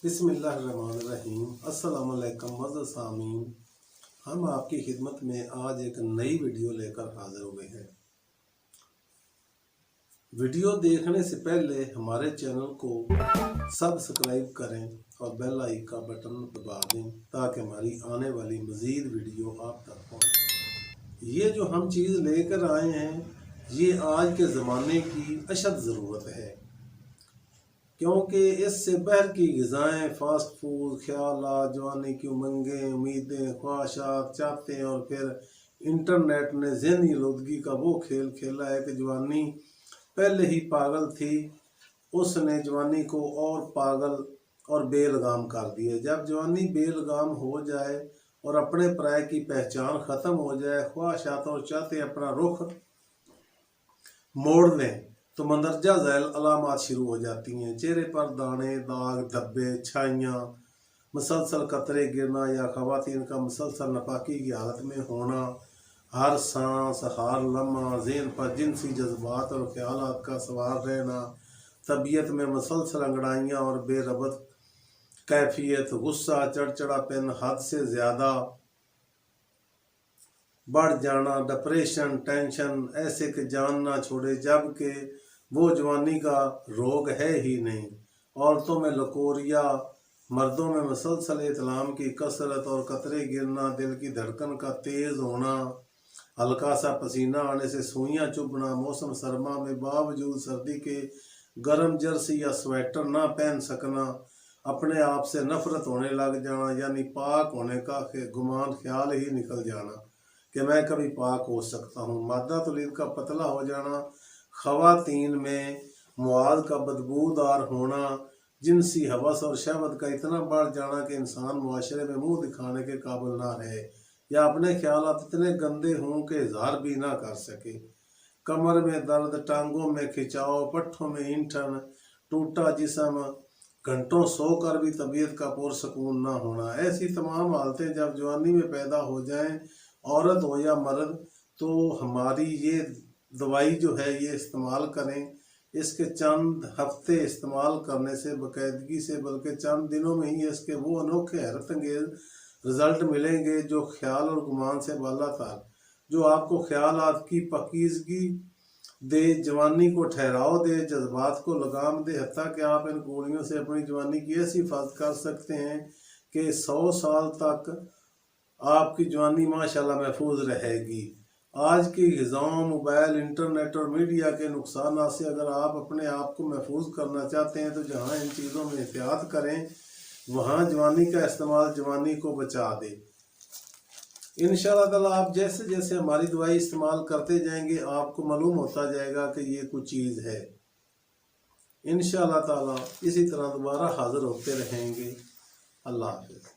बिस्मिल्लाहिर्रहमानिर्रहीम। अस्सलाम वालेकुम मुअज़्ज़ज़ सामीन, हम आपकी खिदमत में आज एक नई वीडियो लेकर हाजिर हुए हैं। वीडियो देखने से पहले हमारे चैनल को सब्सक्राइब करें और बेल आइकन का बटन दबा दें ताकि हमारी आने वाली मज़ीद वीडियो आप तक पहुँचे। ये जो हम चीज़ लेकर आए हैं ये आज के ज़माने की अशद ज़रूरत है, क्योंकि इससे बाहर की ग़िज़ाएँ, फास्ट फूड, ख्यालात, जवानी की उमंगें, उम्मीदें, ख्वाहिशात चाहते हैं और फिर इंटरनेट ने ज़हनी आलूदगी का वो खेल खेला है कि जवानी पहले ही पागल थी, उसने जवानी को और पागल और बेलगाम कर दिया। जब जवानी बेलगाम हो जाए और अपने पराये की पहचान ख़त्म हो जाए, ख्वाहिशात और चाहते अपना रुख मोड़ लें तो मंदरजा झैल अलामात शुरू हो जाती हैं। चेहरे पर दाने, दाग, धब्बे, छाइयाँ, मुसलसल कतरे गिरना या ख़वातीन का मुसलसल नापाकी की हालत में होना, हर सांस, हर लम्हा ज़हन पर जिनसी जज्बात और ख्यालात का सवार रहना, तबीयत में मुसलसल अंगड़ाइयाँ और बेरबत कैफियत, गुस्सा, चिड़चिड़ापन, हद से ज़्यादा बढ़ जाना, डिप्रेशन, टेंशन, ऐसे कि जान ना छोड़े जबकि वो जवानी का रोग है ही नहीं। औरतों में लकोरिया, मर्दों में मुसलसल इत्लाम की कसरत और कतरे गिरना, दिल की धड़कन का तेज़ होना, हल्का सा पसीना आने से सुइयाँ चुभना, मौसम सरमा में बावजूद सर्दी के गर्म जर्सी या स्वेटर ना पहन सकना, अपने आप से नफरत होने लग जाना, यानी पाक होने का गुमान ख्याल ही निकल जाना कि मैं कभी पाक हो सकता हूँ, मादा तौलीद का पतला हो जाना, ख़वातीन में मुआद का बदबूदार होना, जिनसी हवस और शहवत का इतना बढ़ जाना कि इंसान मुआशरे में मुंह दिखाने के काबिल ना रहे या अपने ख्यालात इतने गंदे हों कि इज़हार भी ना कर सके, कमर में दर्द, टांगों में खिंचाव, पट्ठों में ईंठन, टूटा जिस्म, घंटों सोकर भी तबीयत का पुरसकून ना होना, ऐसी तमाम हालतें जब जवानी में पैदा हो जाएं, औरत हो या मर्द, तो हमारी ये दवाई जो है ये इस्तेमाल करें। इसके चंद हफ्ते इस्तेमाल करने से बाकायदगी से, बल्कि चंद दिनों में ही इसके वो अनोखे हैरत अंगेज़ रिज़ल्ट मिलेंगे जो ख्याल और गुमान से बालातर, जो आपको ख्यालात की पाकीज़गी दे, जवानी को ठहराव दे, जज्बात को लगाम दे, हत्ता कि आप इन गोलियों से अपनी जवानी की ऐसी हिफाजत कर सकते हैं कि 100 साल तक आपकी जवानी माशाल्लाह महफूज रहेगी। आज की ग़िज़ाओं, मोबाइल, इंटरनेट और मीडिया के नुकसान से अगर आप अपने आप को महफूज करना चाहते हैं तो जहाँ इन चीज़ों में एहतियात करें वहाँ जवानी का इस्तेमाल जवानी को बचा दे। इंशाअल्लाह ताला आप जैसे जैसे हमारी दवाई इस्तेमाल करते जाएंगे आपको मालूम होता जाएगा कि ये कुछ चीज़ है। इंशाअल्लाह ताला इसी तरह दोबारा हाज़िर होते रहेंगे। अल्लाह हाफ़िज़।